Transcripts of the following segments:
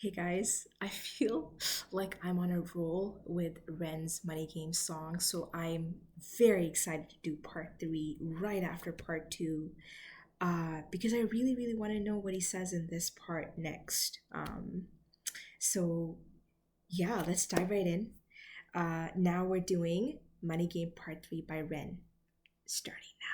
Hey guys, I feel like I'm on a roll with Ren's Money Game song, so I'm very excited to do part three right after part two, because I really, really want to know what he says in this part next. So yeah, let's dive right in. Now we're doing Money Game Part 3 by Ren, starting now.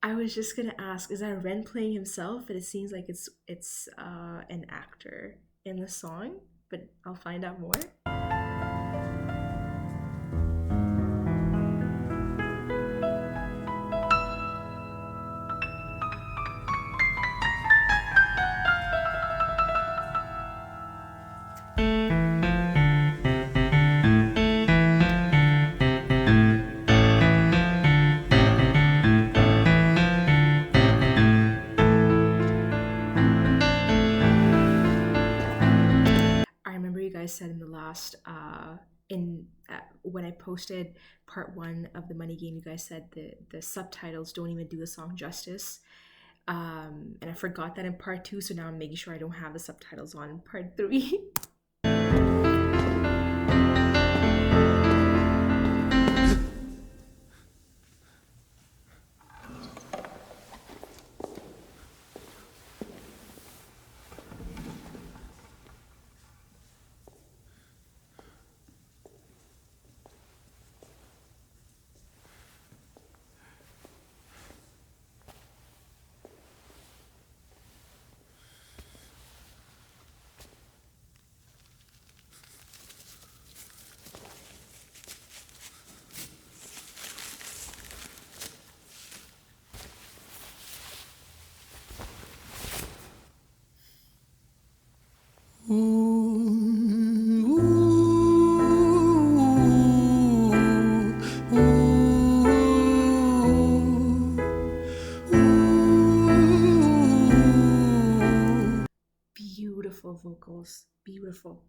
I was just gonna ask, is that Ren playing himself? But it seems like it's an actor in the song, but I'll find out more. I remember you guys said in the last in when I posted part one of the money game, you guys said the subtitles don't even do the song justice. And I forgot that in part two, so now I'm making sure I don't have the subtitles on in part three. Beautiful vocals, beautiful.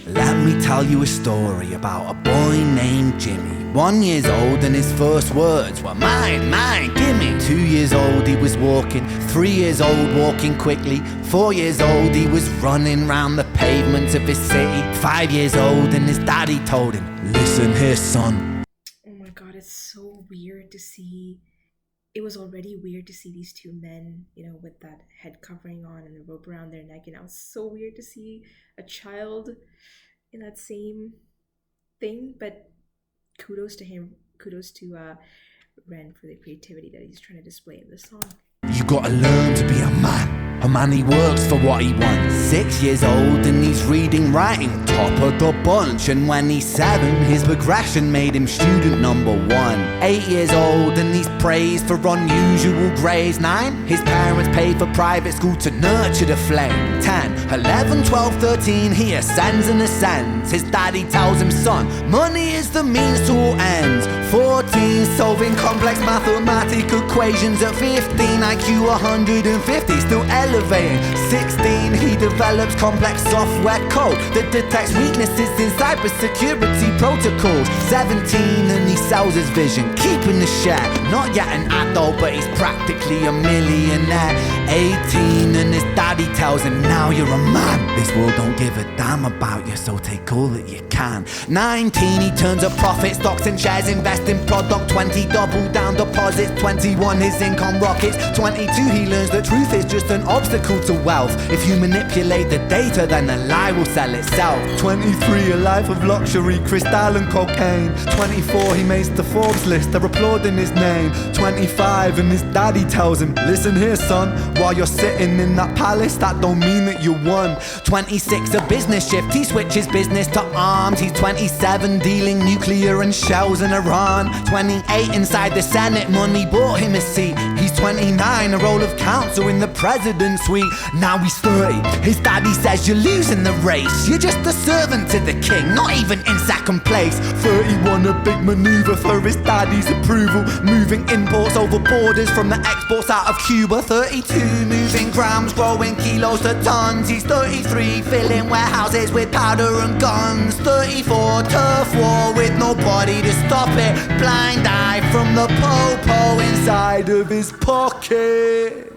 Let me tell you a story about a boy named Jimmy. 1 year old and his first words were mine, mine, gimme. 2 years old he was walking, 3 years old walking quickly. 4 years old he was running round the pavements of his city. 5 years old and his daddy told him, listen here son. Oh my god, it's so weird to see. It was already weird to see these two men, with that head covering on and the rope around their neck, and now it's so weird to see a child in that same thing. But kudos to him, kudos to Ren for the creativity that he's trying to display in this song. You gotta learn to be a man. A man, he works for what he wants. 6 years old and he's reading, writing, top of the bunch. And when he's 7, his progression made him student #1. 8 years old and he's praised for unusual grades. 9, his parents pay for private school to nurture the flame. 10, 11, 12, 13, he ascends and ascends. His daddy tells him, son, money is the means to all ends. 14, solving complex mathematical equations. At 15, IQ 150, still elevating. 16, he develops complex software code that detects weaknesses in cybersecurity protocols. 17, and he sells his vision, keeping the share. Not yet an adult, but he's practically a millionaire. 18, and his daddy tells him, now you're a man. This world don't give a damn about you, so take all that you can. 19, he turns a profit, stocks and shares, invest in product. 20, double down deposits. 21, 21 his income rockets. 22 he learns that truth is just an obstacle to wealth. If you manipulate the data, then the lie will sell itself. 23 a life of luxury, crystal and cocaine. 24 he makes the Forbes list, they're applauding his name. 25 and his daddy tells him, listen here son, while you're sitting in that palace, that don't mean that you won. 26 a business shift, he switches business to arms. He's 27 dealing nuclear and shells in Iran. 28 inside the Senate, money bought him a seat. He's 29, a role of counsel in the president's suite. Now he's 30, his daddy says you're losing the race. You're just a servant to the king, not even in second place. 31 a big maneuver for his daddy's approval, moving imports over borders from the exports out of Cuba. 32 moving grams, growing kilos to tons. He's 33 filling warehouses with powder and guns. 34 turf war with nobody to stop it. Blind eye from the po-po inside of his pocket.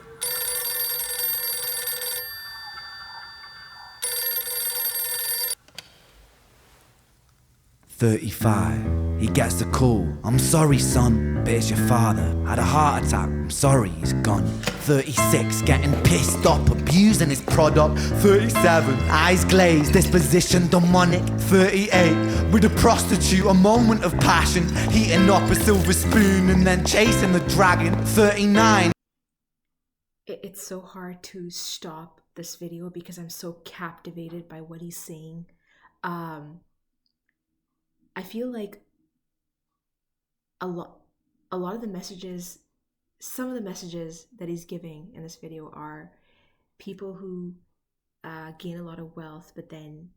"35, he gets a call. I'm sorry son, but it's your father. Had a heart attack, I'm sorry, he's gone. 36, getting pissed off, abusing his product. 37, eyes glazed, disposition demonic. 38, with a prostitute, a moment of passion, heating up a silver spoon and then chasing the dragon. 39. It's so hard to stop this video because I'm so captivated by what he's saying. I feel like a lot of the messages, some of the messages that he's giving in this video are people who gain a lot of wealth but then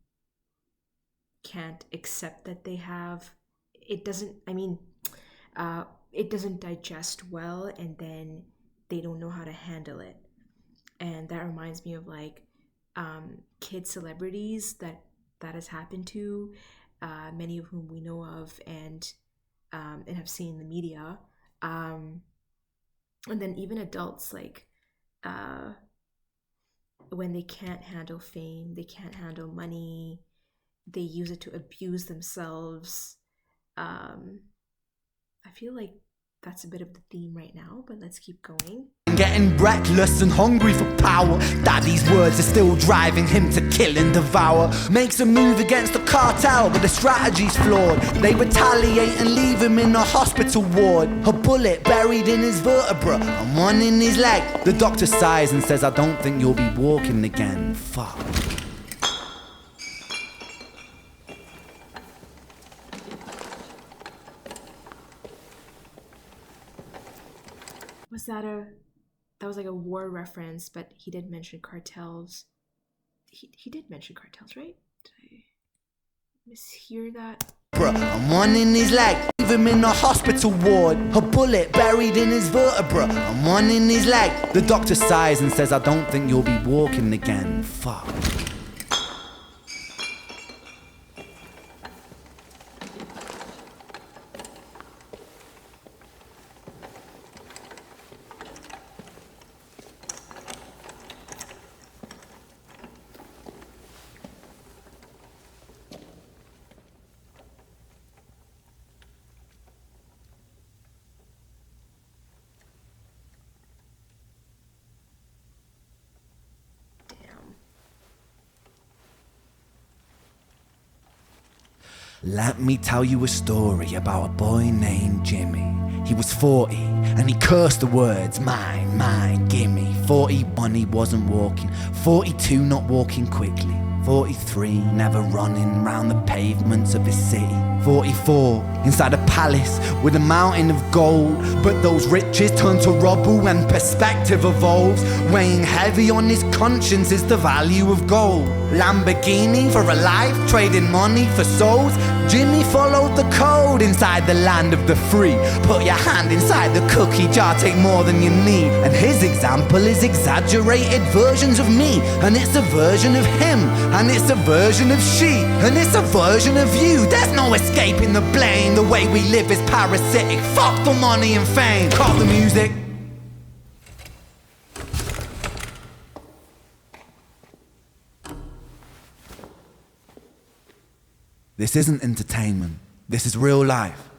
can't accept that they have it. It doesn't digest well, and then they don't know how to handle it. And that reminds me of like kid celebrities that has happened to, many of whom we know of and have seen in the media, and then even adults, like when they can't handle fame, they can't handle money, they use it to abuse themselves. I feel like that's a bit of the theme right now, but let's keep going. Getting reckless and hungry for power. Daddy's words are still driving him to kill and devour. Makes a move against the cartel, but the strategy's flawed. They retaliate and leave him in a hospital ward. A bullet buried in his vertebra and one in his leg. The doctor sighs and says, I don't think you'll be walking again. Fuck. That was like a war reference, but he did mention cartels. He did mention cartels, right? Did I mishear that? And one in his leg, leave him in a hospital ward. A bullet buried in his vertebra and one in his leg. The doctor sighs and says, I don't think you'll be walking again. Fuck. Let me tell you a story about a boy named Jimmy. He was 40 and he cursed the words, mine, mine, gimme. 41 he wasn't walking, 42 not walking quickly, 43 never running round the pavements of his city, 44 inside a palace with a mountain of gold. But those riches turn to rubble when perspective evolves. Weighing heavy on his conscience is the value of gold. Lamborghini for a life, trading money for souls. Jimmy followed the code inside the land of the free. Put your hand inside the cookie jar, take more than you need. And his example is exaggerated versions of me. And it's a version of him, and it's a version of she, and it's a version of you. There's no escaping the blame. The way we live is parasitic. Fuck the money and fame. Call the music. This isn't entertainment. This is real life.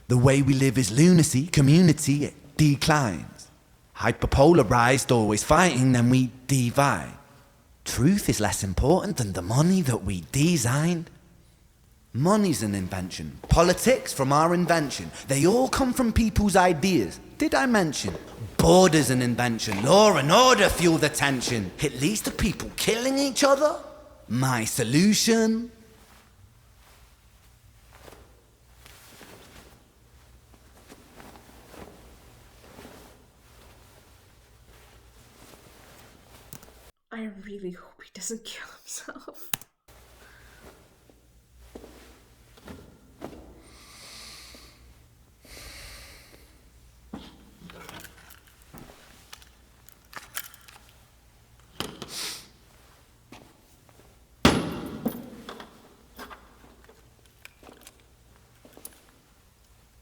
The way we live is lunacy, community. declines. Hyperpolarized, always fighting, then we divide. Truth is less important than the money that we designed. Money's an invention. Politics from our invention. They all come from people's ideas. Did I mention? Border's an invention. Law and order fuel the tension. It leads to people killing each other. My solution? I really hope he doesn't kill himself.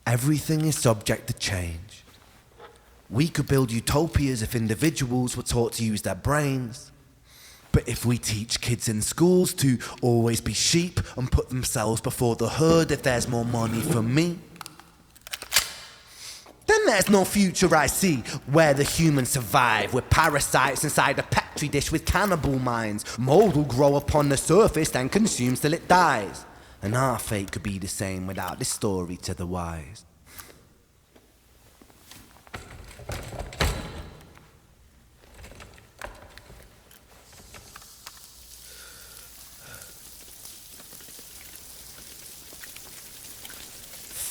Everything is subject to change. We could build utopias if individuals were taught to use their brains. But if we teach kids in schools to always be sheep and put themselves before the herd if there's more money for me, then there's no future I see where the humans survive with parasites inside a petri dish with cannibal minds. Mold will grow upon the surface and consume till it dies. And our fate could be the same without this story to the wise.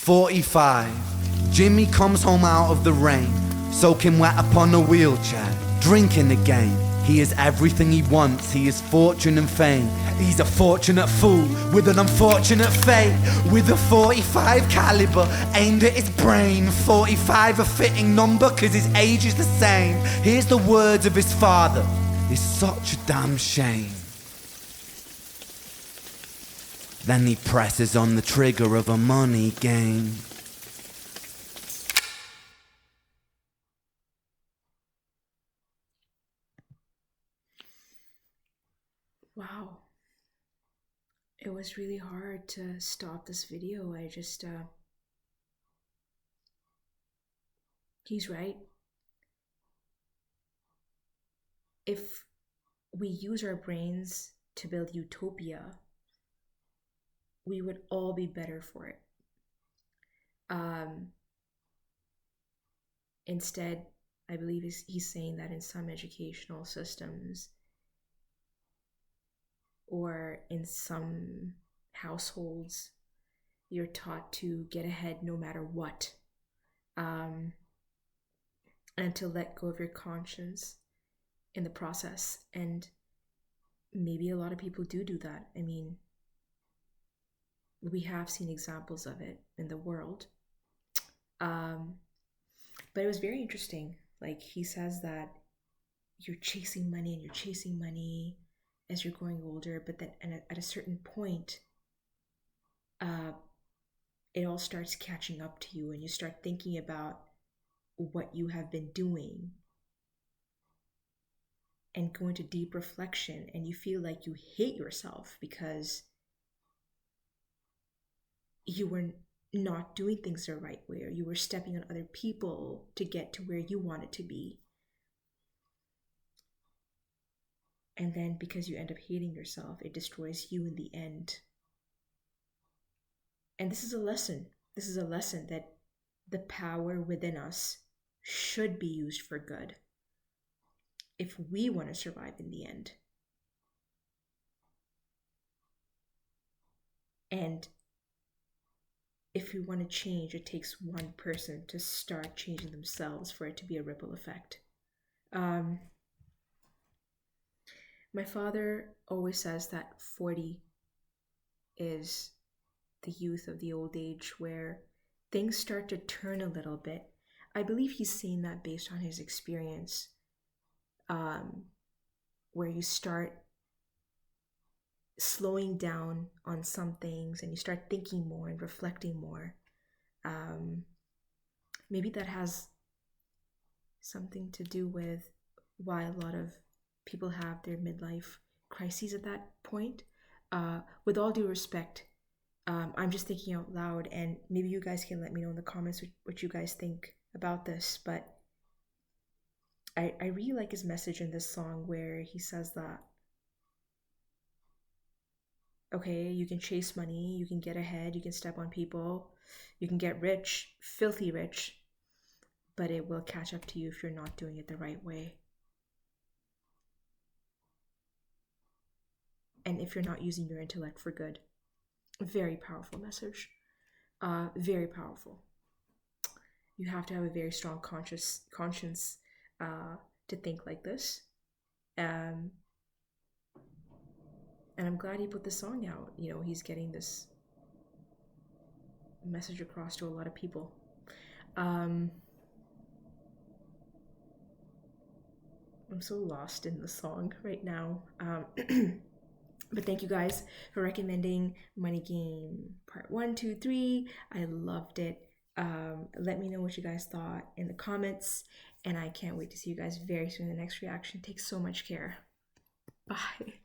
"45. Jimmy comes home out of the rain, soaking wet upon a wheelchair, drinking again. He is everything he wants, he is fortune and fame. He's a fortunate fool with an unfortunate fate. With a 45 caliber aimed at his brain. 45 a fitting number cause his age is the same. Here's the words of his father, it's such a damn shame. Then he presses on the trigger of a money game. Wow. It was really hard to stop this video. He's right. If we use our brains to build utopia, we would all be better for it. Instead, I believe he's saying that in some educational systems or in some households, you're taught to get ahead no matter what, and to let go of your conscience in the process. And maybe a lot of people do that. I mean, we have seen examples of it in the world. But it was very interesting. Like, he says that you're chasing money and you're chasing money as you're growing older, but then at a certain point, it all starts catching up to you and you start thinking about what you have been doing and go into deep reflection, and you feel like you hate yourself because you were not doing things the right way, or you were stepping on other people to get to where you wanted to be. And then because you end up hating yourself, it destroys you in the end. And this is a lesson. This is a lesson that the power within us should be used for good if we want to survive in the end. And if we want to change, it takes one person to start changing themselves for it to be a ripple effect. My father always says that 40 is the youth of the old age, where things start to turn a little bit. I believe he's saying that based on his experience, where you start slowing down on some things and you start thinking more and reflecting more. Maybe that has something to do with why a lot of people have their midlife crises at that point. With all due respect, I'm just thinking out loud, and maybe you guys can let me know in the comments what you guys think about this, but I really like his message in this song where he says that, okay, you can chase money, you can get ahead, you can step on people, you can get rich, filthy rich, but it will catch up to you if you're not doing it the right way. And if you're not using your intellect for good. Very powerful message. Very powerful. You have to have a very strong conscience to think like this. And I'm glad he put the song out. You know, he's getting this message across to a lot of people. I'm so lost in the song right now. But thank you guys for recommending Money Game Part 1, 2, 3. I loved it. Let me know what you guys thought in the comments. And I can't wait to see you guys very soon in the next reaction. Take so much care. Bye.